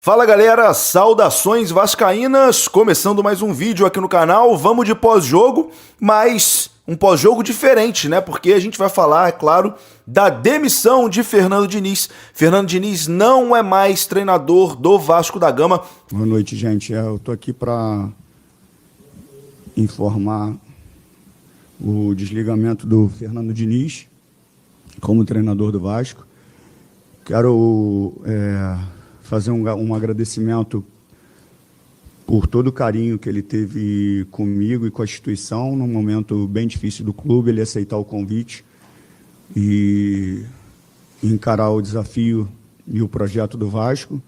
Fala galera, saudações vascaínas, começando mais um vídeo aqui no canal. Vamos de pós-jogo, mas um pós-jogo diferente, né? Porque a gente vai falar, é claro, da demissão de Fernando Diniz. Fernando Diniz não é mais treinador do Vasco da Gama. Boa noite, gente. Eu tô aqui para informar o desligamento do Fernando Diniz como treinador do Vasco. Quero fazer um agradecimento por todo o carinho que ele teve comigo e com a instituição num momento bem difícil do clube. Ele aceitar o convite e encarar o desafio e o projeto do Vasco,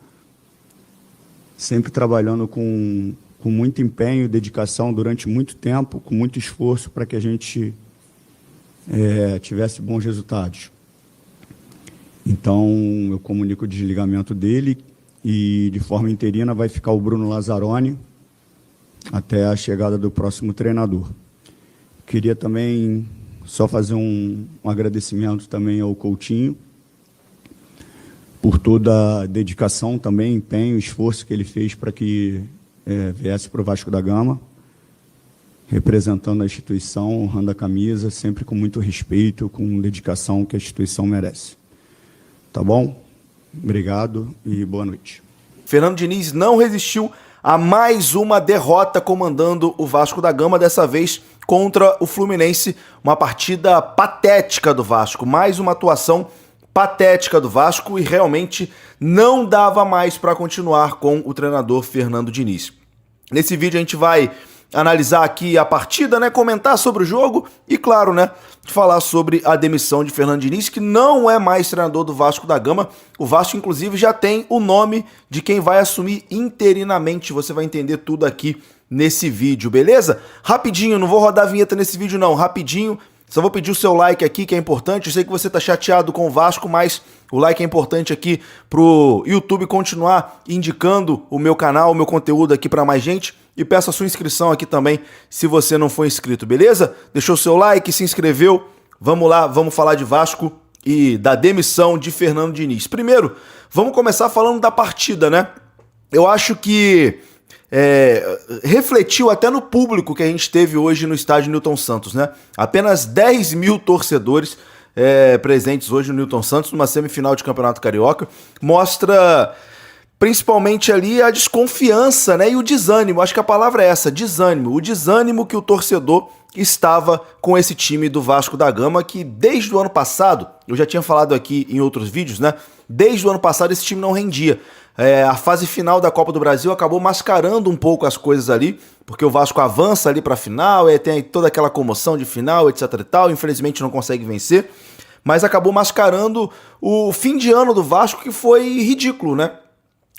sempre trabalhando com muito empenho e dedicação durante muito tempo, com muito esforço para que a gente tivesse bons resultados. Então, eu comunico o desligamento dele e, de forma interina, vai ficar o Bruno Lazzaroni até a chegada do próximo treinador. Queria também só fazer um agradecimento também ao Coutinho por toda a dedicação também, empenho, esforço que ele fez para que viesse para o Vasco da Gama, representando a instituição, honrando a camisa, sempre com muito respeito, com dedicação que a instituição merece. Tá bom? Obrigado e boa noite. Fernando Diniz não resistiu a mais uma derrota comandando o Vasco da Gama, dessa vez contra o Fluminense. Uma partida patética do Vasco, mais uma atuação patética do Vasco e realmente não dava mais para continuar com o treinador Fernando Diniz. Nesse vídeo a gente vai analisar aqui a partida, né, comentar sobre o jogo e, claro, né, falar sobre a demissão de Fernando Diniz, que não é mais treinador do Vasco da Gama. O Vasco, inclusive, já tem o nome de quem vai assumir interinamente. Você vai entender tudo aqui nesse vídeo, beleza? Rapidinho, não vou rodar a vinheta nesse vídeo não, rapidinho. Só vou pedir o seu like aqui, que é importante. Eu sei que você tá chateado com o Vasco, mas o like é importante aqui pro YouTube continuar indicando o meu canal, o meu conteúdo aqui para mais gente. E peço a sua inscrição aqui também, se você não for inscrito, beleza? Deixou o seu like, se inscreveu. Vamos lá, vamos falar de Vasco e da demissão de Fernando Diniz. Primeiro, vamos começar falando da partida, né? Eu acho que refletiu até no público que a gente teve hoje no estádio Newton Santos, né? Apenas 10 mil torcedores presentes hoje no Newton Santos, numa semifinal de Campeonato Carioca. Mostra principalmente ali a desconfiança, né? E o desânimo, acho que a palavra é essa, desânimo. O desânimo que o torcedor estava com esse time do Vasco da Gama, que desde o ano passado, eu já tinha falado aqui em outros vídeos, né? Desde o ano passado esse time não rendia. A fase final da Copa do Brasil acabou mascarando um pouco as coisas ali, porque o Vasco avança ali para a final, tem toda aquela comoção de final, etc e tal, infelizmente não consegue vencer, mas acabou mascarando o fim de ano do Vasco, que foi ridículo, né?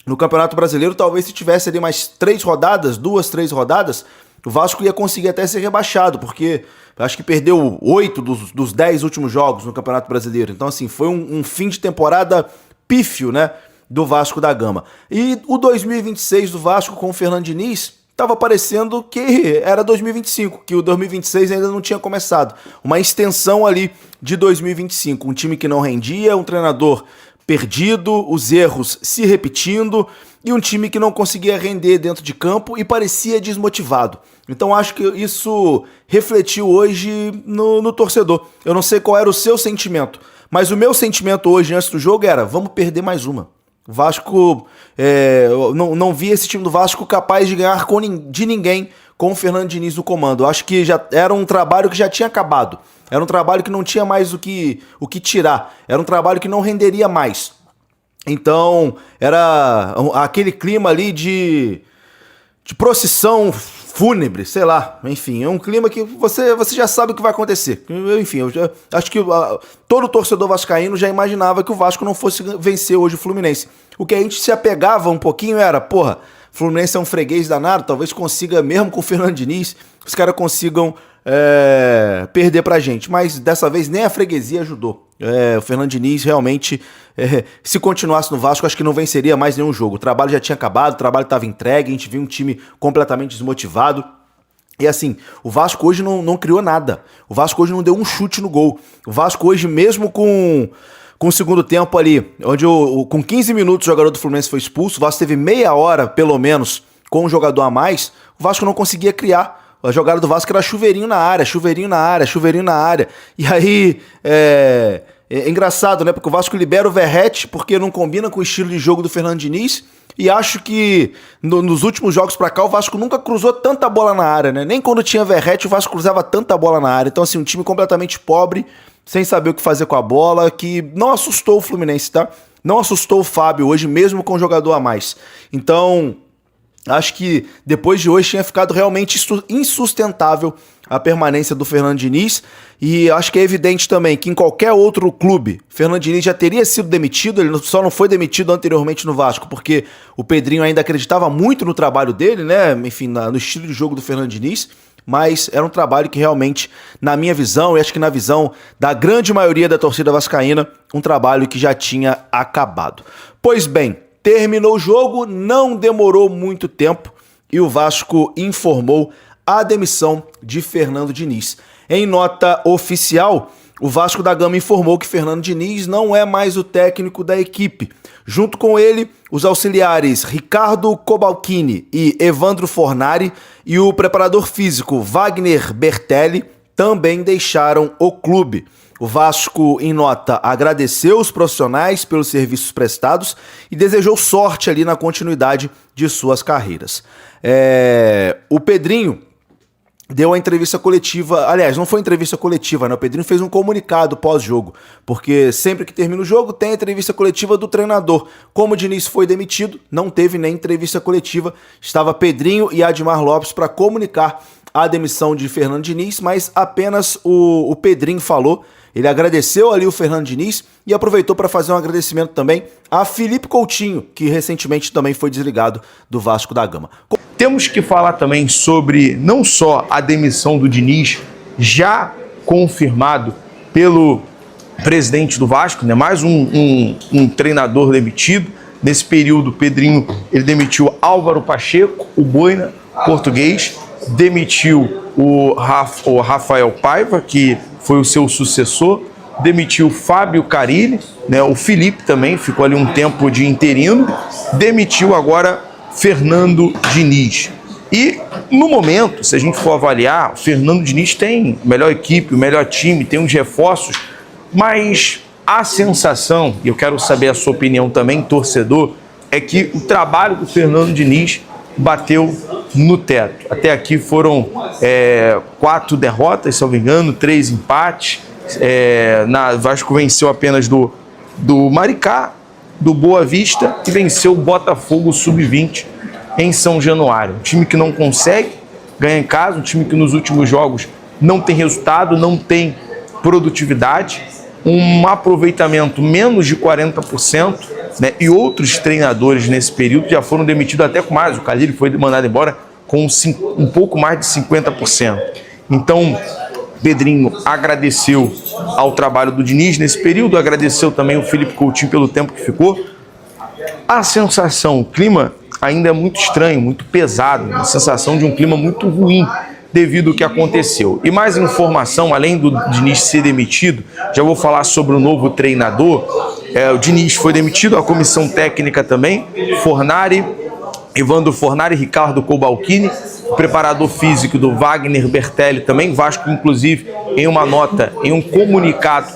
No Campeonato Brasileiro, talvez se tivesse ali mais 3 rodadas, 2, 3 rodadas, o Vasco ia conseguir até ser rebaixado, porque acho que perdeu 8 dos 10 últimos jogos no Campeonato Brasileiro. Então, assim, foi um fim de temporada pífio, né, do Vasco da Gama. E o 2026 do Vasco com o Fernando Diniz estava parecendo que era 2025, que o 2026 ainda não tinha começado. Uma extensão ali de 2025. Um time que não rendia, um treinador perdido, os erros se repetindo e um time que não conseguia render dentro de campo e parecia desmotivado. Então acho que isso refletiu hoje no torcedor. Eu não sei qual era o seu sentimento, mas o meu sentimento hoje antes do jogo era: vamos perder mais uma. O Vasco, não vi esse time do Vasco capaz de ganhar de ninguém com o Fernando Diniz no comando. Eu acho que já era um trabalho que já tinha acabado. Era um trabalho que não tinha mais o que tirar. Era um trabalho que não renderia mais. Então, era aquele clima ali de procissão fúnebre, sei lá. Enfim, é um clima que você já sabe o que vai acontecer. Enfim, acho que todo torcedor vascaíno já imaginava que o Vasco não fosse vencer hoje o Fluminense. O que a gente se apegava um pouquinho era, porra, o Fluminense é um freguês danado, talvez consiga, mesmo com o Fernando Diniz, os caras consigam perder pra gente. Mas dessa vez nem a freguesia ajudou. O Fernando Diniz realmente, se continuasse no Vasco, acho que não venceria mais nenhum jogo. O trabalho já tinha acabado, o trabalho estava entregue, a gente viu um time completamente desmotivado. E assim, o Vasco hoje não criou nada. O Vasco hoje não deu um chute no gol. O Vasco hoje, mesmo com com o segundo tempo ali, onde com 15 minutos o jogador do Fluminense foi expulso, o Vasco teve meia hora, pelo menos, com um jogador a mais, o Vasco não conseguia criar. A jogada do Vasco era chuveirinho na área, chuveirinho na área, chuveirinho na área. E aí, é engraçado, né? Porque o Vasco libera o Verratti porque não combina com o estilo de jogo do Fernando Diniz. E acho que nos últimos jogos pra cá o Vasco nunca cruzou tanta bola na área, né? Nem quando tinha Verratti o Vasco cruzava tanta bola na área. Então assim, um time completamente pobre, sem saber o que fazer com a bola, que não assustou o Fluminense, tá? Não assustou o Fábio hoje, mesmo com um jogador a mais. Então, acho que depois de hoje tinha ficado realmente insustentável a permanência do Fernando Diniz, e acho que é evidente também que em qualquer outro clube, Fernando Diniz já teria sido demitido. Ele só não foi demitido anteriormente no Vasco, porque o Pedrinho ainda acreditava muito no trabalho dele, né? Enfim, no estilo de jogo do Fernando Diniz, mas era um trabalho que realmente, na minha visão, e acho que na visão da grande maioria da torcida vascaína, um trabalho que já tinha acabado. Pois bem, terminou o jogo, não demorou muito tempo e o Vasco informou a demissão de Fernando Diniz. Em nota oficial, o Vasco da Gama informou que Fernando Diniz não é mais o técnico da equipe. Junto com ele, os auxiliares Ricardo Cobalcini e Evandro Fornari e o preparador físico Wagner Bertelli também deixaram o clube. O Vasco, em nota, agradeceu os profissionais pelos serviços prestados e desejou sorte ali na continuidade de suas carreiras. O Pedrinho deu a entrevista coletiva, aliás, não foi entrevista coletiva, né? O Pedrinho fez um comunicado pós-jogo, porque sempre que termina o jogo tem a entrevista coletiva do treinador. Como o Diniz foi demitido, não teve nem entrevista coletiva, estava Pedrinho e Admar Lopes para comunicar a demissão de Fernando Diniz, mas apenas o Pedrinho falou. Ele agradeceu ali o Fernando Diniz e aproveitou para fazer um agradecimento também a Felipe Coutinho, que recentemente também foi desligado do Vasco da Gama. Temos que falar também sobre não só a demissão do Diniz, já confirmado pelo presidente do Vasco, né? Mais um treinador demitido. Nesse período, o Pedrinho ele demitiu Álvaro Pacheco, o Boina, português, demitiu o Rafael Paiva, que foi o seu sucessor, demitiu Fábio Carilli, né? O Felipe também ficou ali um tempo de interino, demitiu agora Fernando Diniz. E no momento, se a gente for avaliar, o Fernando Diniz tem a melhor equipe, o melhor time, tem uns reforços, mas a sensação, e eu quero saber a sua opinião também, torcedor, é que o trabalho do Fernando Diniz bateu no teto. Até aqui foram 4 derrotas, se não me engano, 3 empates. Vasco venceu apenas do Maricá, do Boa Vista e venceu o Botafogo Sub-20 em São Januário. Um time que não consegue ganhar em casa, um time que nos últimos jogos não tem resultado, não tem produtividade, um aproveitamento menos de 40%, né? E outros treinadores nesse período já foram demitidos até com mais. O Carilli foi mandado embora com um pouco mais de 50%. Então, Pedrinho agradeceu ao trabalho do Diniz nesse período, agradeceu também o Felipe Coutinho pelo tempo que ficou. A sensação, o clima ainda é muito estranho, muito pesado, a sensação de um clima muito ruim devido ao que aconteceu. E mais informação, além do Diniz ser demitido, já vou falar sobre o novo treinador. O Diniz foi demitido, a comissão técnica também, Fornari, Evandro Fornari, Ricardo Cobalcini, o preparador físico do Wagner Bertelli também. Vasco, inclusive, em uma nota, em um comunicado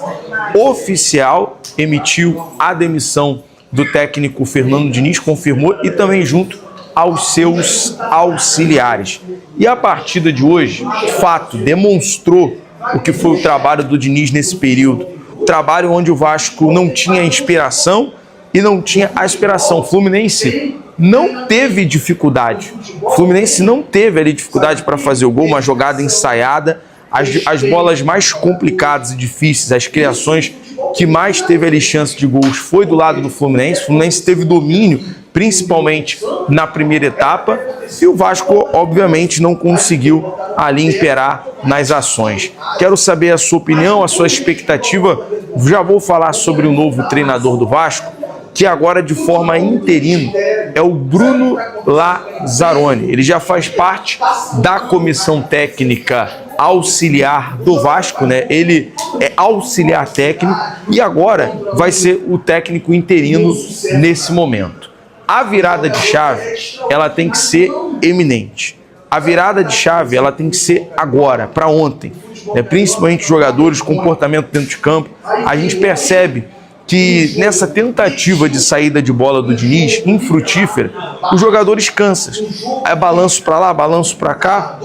oficial, emitiu a demissão do técnico Fernando Diniz, confirmou, e também junto aos seus auxiliares. E a partida de hoje, de fato, demonstrou o que foi o trabalho do Diniz nesse período. O trabalho onde o Vasco não tinha inspiração e não tinha aspiração. O Fluminense não teve dificuldade. O Fluminense não teve ali dificuldade para fazer o gol, uma jogada ensaiada. As bolas mais complicadas e difíceis, as criações que mais teve ali chance de gols foi do lado do Fluminense. O Fluminense teve domínio, principalmente na primeira etapa, e o Vasco, obviamente, não conseguiu ali imperar nas ações. Quero saber a sua opinião, a sua expectativa. Já vou falar sobre o novo treinador do Vasco, que agora, de forma interina, é o Bruno Lazzaroni. Ele já faz parte da comissão técnica auxiliar do Vasco, né? Ele é auxiliar técnico e agora vai ser o técnico interino nesse momento. A virada de chave, ela tem que ser eminente. A virada de chave, ela tem que ser agora, para ontem. Né? Principalmente jogadores, comportamento dentro de campo. A gente percebe que nessa tentativa de saída de bola do Diniz, infrutífera, os jogadores cansam. É balanço para lá, balanço para cá,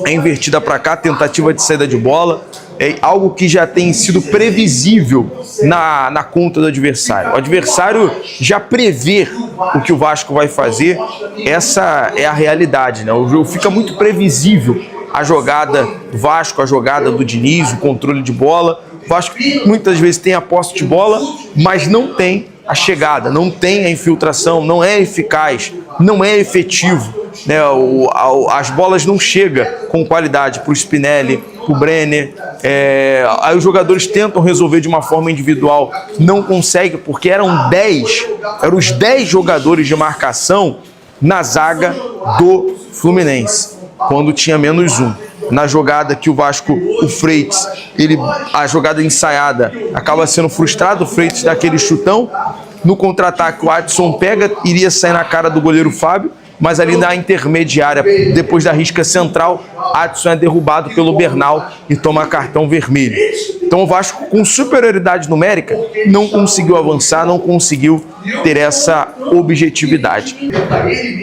é invertida para cá, tentativa de saída de bola. É algo que já tem sido previsível na conta do adversário. O adversário já prevê o que o Vasco vai fazer. Essa é a realidade, né? O jogo fica muito previsível. A jogada do Vasco, a jogada do Diniz, o controle de bola. O Vasco muitas vezes tem a posse de bola, mas não tem a chegada, não tem a infiltração, não é eficaz, não é efetivo. Né? As bolas não chegam com qualidade para o Spinelli, para o Brenner. Aí os jogadores tentam resolver de uma forma individual, não conseguem, porque eram os 10 jogadores de marcação na zaga do Fluminense, quando tinha menos um. Na jogada que o Vasco, o Freitas, a jogada ensaiada acaba sendo frustrado, o Freitas dá aquele chutão. No contra-ataque, o Adson pega, iria sair na cara do goleiro Fábio, mas ali na intermediária, depois da risca central, Adson é derrubado pelo Bernal e toma cartão vermelho. Então o Vasco, com superioridade numérica, não conseguiu avançar, não conseguiu ter essa objetividade.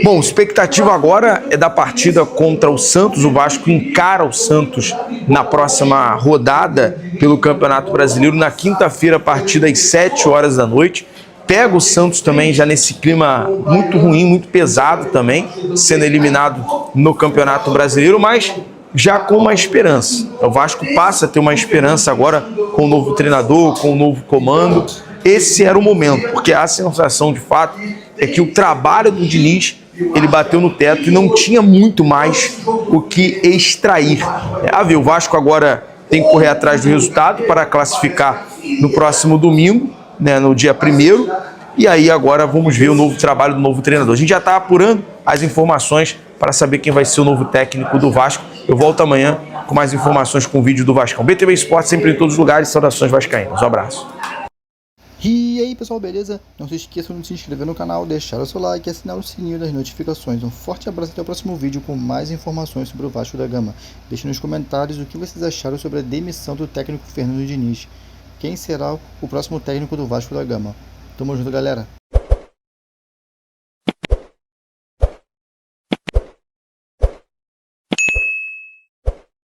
Bom, expectativa agora é da partida contra o Santos. O Vasco encara o Santos na próxima rodada pelo Campeonato Brasileiro, na quinta-feira, a partir das 7 horas da noite. Pega o Santos também já nesse clima muito ruim, muito pesado também, sendo eliminado no Campeonato Brasileiro, mas já com uma esperança. O Vasco passa a ter uma esperança agora com o novo treinador, com o novo comando. Esse era o momento, porque a sensação de fato é que o trabalho do Diniz, ele bateu no teto e não tinha muito mais o que extrair. O Vasco agora tem que correr atrás do resultado para classificar no próximo domingo, né, no dia 1º, e aí agora vamos ver o novo trabalho do novo treinador. A gente já está apurando as informações para saber quem vai ser o novo técnico do Vasco. Eu volto amanhã com mais informações com o vídeo do Vascão. BTV Esporte sempre em todos os lugares. Saudações vascaínas. Um abraço. E aí pessoal, beleza? Não se esqueçam de se inscrever no canal, deixar o seu like e assinar o sininho das notificações. Um forte abraço até o próximo vídeo com mais informações sobre o Vasco da Gama. Deixe nos comentários o que vocês acharam sobre a demissão do técnico Fernando Diniz. Quem será o próximo técnico do Vasco da Gama? Tamo junto, galera!